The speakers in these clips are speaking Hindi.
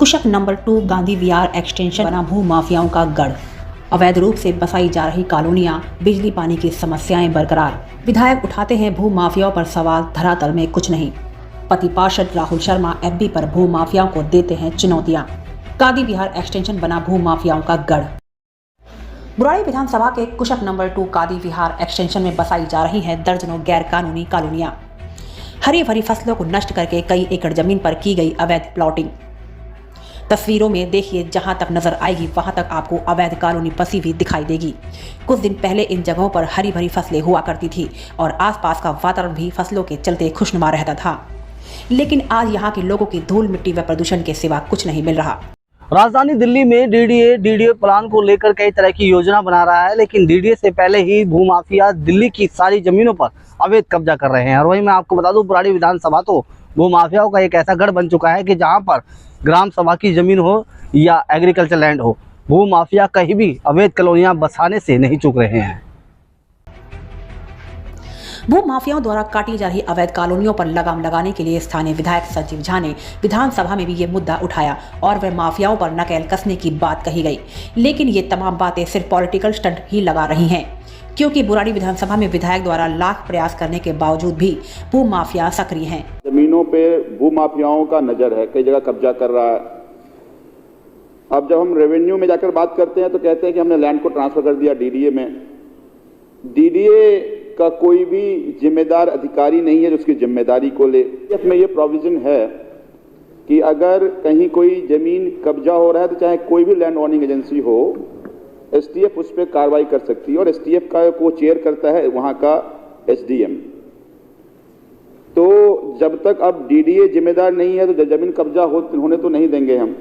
कुशक नंबर 2 गांधी विहार एक्सटेंशन बना भू माफियाओं का गढ़। अवैध रूप से बसाई जा रही कॉलोनियां, बिजली पानी की समस्याएं बरकरार। विधायक उठाते हैं भू माफियाओं पर सवाल, धरातल में कुछ नहीं। पति पार्षद राहुल शर्मा एफबी पर भू माफियाओं को देते हैं चुनौतियां। गांधी विहार एक्सटेंशन बना भू माफियाओं का गढ़। बुराड़ी विधानसभा के कुशक नंबर 2 गांधी विहार एक्सटेंशन में बसाई जा रही हैं दर्जनों गैर कानूनी कॉलोनियां। हरी भरी फसलों को नष्ट करके कई एकड़ जमीन पर की गई अवैध प्लॉटिंग। तस्वीरों में देखिए, जहां तक नजर आएगी वहां तक आपको अवैध कॉलोनी बसी हुई दिखाई देगी। कुछ दिन पहले इन जगहों पर हरी भरी फसलें हुआ करती थी और आसपास का वातावरण भी फसलों के चलते खुशनुमा रहता था, लेकिन आज यहाँ के लोगों की धूल मिट्टी व प्रदूषण के सिवा कुछ नहीं मिल रहा। राजधानी दिल्ली में डीडीए प्लान को लेकर कई तरह की योजना बना रहा है, लेकिन डीडीए से पहले ही भूमाफिया दिल्ली की सारी जमीनों पर अवैध कब्जा कर रहे हैं। और वहीं मैं आपको बता दूं, बुराड़ी विधानसभा तो भूमाफियाओं का एक ऐसा गढ़ बन चुका है कि जहां पर ग्राम सभा की जमीन हो या एग्रीकल्चर लैंड हो, भूमाफिया कहीं भी अवैध कॉलोनियां बसाने से नहीं चूक रहे हैं। भू माफियाओं द्वारा काटी जा रही अवैध कॉलोनियों पर लगाम लगाने के लिए स्थानीय विधायक संजीव झा ने विधानसभा में भी ये मुद्दा उठाया और वह माफियाओं पर नकेल कसने की बात कही गई। लेकिन ये तमाम बातें सिर्फ पॉलिटिकल स्टंट ही लगा रही हैं, क्योंकि बुराड़ी विधानसभा में विधायक द्वारा लाख प्रयास करने के बावजूद भी भू माफिया सक्रिय हैं। जमीनों पे भू माफियाओं का नजर है, कई जगह कब्जा कर रहा है। अब जब हम रेवेन्यू में जाकर बात करते हैं तो कहते हैं कि हमने लैंड को ट्रांसफर कर दिया डीडीए में। डीडीए का कोई भी जिम्मेदार अधिकारी नहीं है जो उसकी जिम्मेदारी को ले। इसमें यह प्रोविजन है कि अगर कहीं कोई जमीन कब्जा हो रहा है तो चाहे कोई भी लैंड ओनिंग एजेंसी हो, एसटीएफ उस पर कार्रवाई कर सकती है और एसटीएफ का को चेयर करता है वहां का एसडीएम। तो जब तक अब डीडीए जिम्मेदार नहीं है तो जमीन कब्जा होने तो नहीं देंगे हम।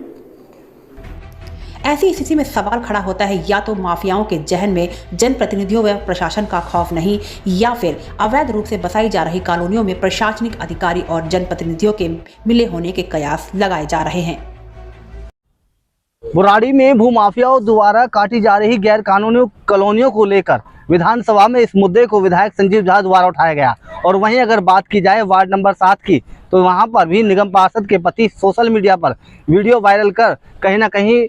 ऐसी स्थिति में सवाल खड़ा होता है, या तो माफियाओं के जहन में जनप्रतिनिधियों व प्रशासन का खौफ नहीं, या फिर अवैध रूप से बसाई जा रही कॉलोनियों में प्रशासनिक अधिकारी और जनप्रतिनिधियों के मिले होने के कयास लगाए जा रहे हैं। बुराड़ी में भूमाफियाओं द्वारा काटी जा रही गैर कानूनी कॉलोनियों को लेकर विधानसभा में इस मुद्दे को विधायक संजीव झा द्वारा उठाया गया। और वहीं अगर बात की जाए वार्ड नंबर 7 की, तो वहां पर भी निगम पार्षद के पति सोशल मीडिया पर वीडियो वायरल कर कहीं ना कहीं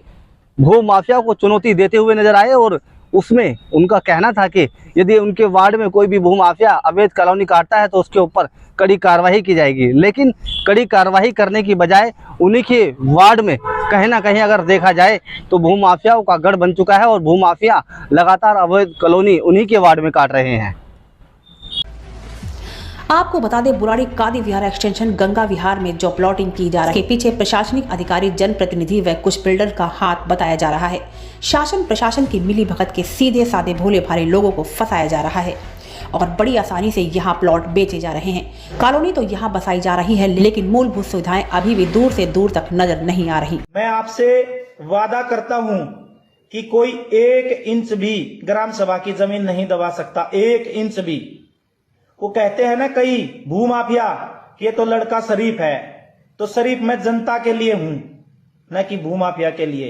भूमाफियाओं को चुनौती देते हुए नजर आए। और उसमें उनका कहना था कि यदि उनके वार्ड में कोई भी भूमाफिया अवैध कॉलोनी काटता है तो उसके ऊपर कड़ी कार्रवाई की जाएगी। लेकिन कड़ी कार्रवाई करने की बजाय उन्हीं के वार्ड में कहीं ना कहीं अगर देखा जाए तो भूमाफियाओं का गढ़ बन चुका है और भूमाफिया लगातार अवैध कॉलोनी उन्हीं के वार्ड में काट रहे हैं। आपको बता दें, बुराड़ी गांधी विहार एक्सटेंशन गंगा विहार में जो प्लॉटिंग की जा रही है, पीछे प्रशासनिक अधिकारी, जनप्रतिनिधि व कुछ बिल्डर का हाथ बताया जा रहा है। शासन प्रशासन की मिली भगत के सीधे साधे भोले भाले लोगों को फंसाया जा रहा है और बड़ी आसानी से यहाँ प्लॉट बेचे जा रहे हैं। कॉलोनी तो यहाँ बसाई जा रही है, लेकिन मूलभूत सुविधाएं अभी भी दूर से दूर तक नजर नहीं आ रही। मैं आपसे वादा करता हूँ कि कोई 1 इंच भी ग्राम सभा की जमीन नहीं दबा सकता, 1 इंच भी। वो कहते हैं ना कई भूमाफिया कि ये तो लड़का शरीफ है, तो शरीफ मैं जनता के लिए हूं, न कि भूमाफिया के लिए।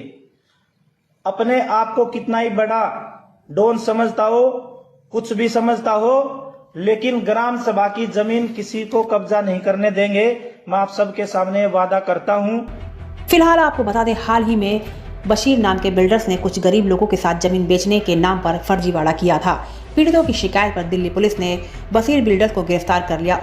अपने आप को कितना ही बड़ा डॉन समझता हो, कुछ भी समझता हो, लेकिन ग्राम सभा की जमीन किसी को कब्जा नहीं करने देंगे। मैं आप सबके सामने वादा करता हूं। फिलहाल आपको बता दें, हाल ही में बशीर नाम के बिल्डर्स ने कुछ गरीब लोगों के साथ जमीन बेचने के नाम पर फर्जीवाड़ा किया था। पीड़ितों की शिकायत पर दिल्ली पुलिस ने बशीर बिल्डर्स को गिरफ्तार कर लिया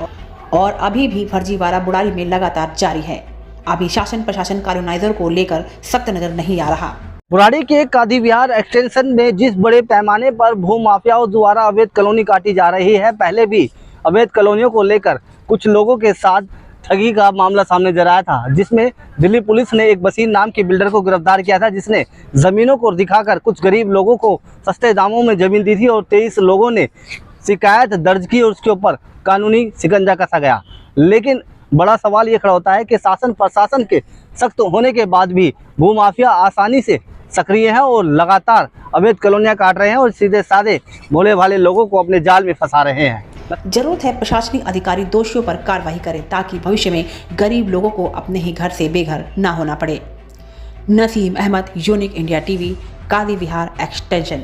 और अभी भी फर्जीवाड़ा बुराड़ी में लगातार जारी है। अभी शासन प्रशासन कॉलोनाइजर को लेकर सख्त नजर नहीं आ रहा। बुराड़ी के गांधी विहार एक्सटेंशन में जिस बड़े पैमाने पर भूमाफियाओं द्वारा अवैध कॉलोनी काटी जा रही है, पहले भी अवैध कॉलोनियों को लेकर कुछ लोगों के साथ ठगी का मामला सामने नजर आया था, जिसमें दिल्ली पुलिस ने एक बशीर नाम के बिल्डर को गिरफ्तार किया था, जिसने जमीनों को दिखाकर कुछ गरीब लोगों को सस्ते दामों में जमीन दी थी और 23 लोगों ने शिकायत दर्ज की और उसके ऊपर कानूनी शिकंजा कसा गया। लेकिन बड़ा सवाल ये खड़ा होता है कि शासन प्रशासन के सख्त होने के बाद भी भूमाफिया आसानी से सक्रिय है और लगातार अवैध कॉलोनियां काट रहे हैं और सीधे साधे भोले भाले लोगों को अपने जाल में फंसा रहे हैं। जरूरत है प्रशासनिक अधिकारी दोषियों पर कार्रवाई करें, ताकि भविष्य में गरीब लोगों को अपने ही घर से बेघर ना होना पड़े। Naseem Ahmed, unique India TV, Gandhi Vihar extension.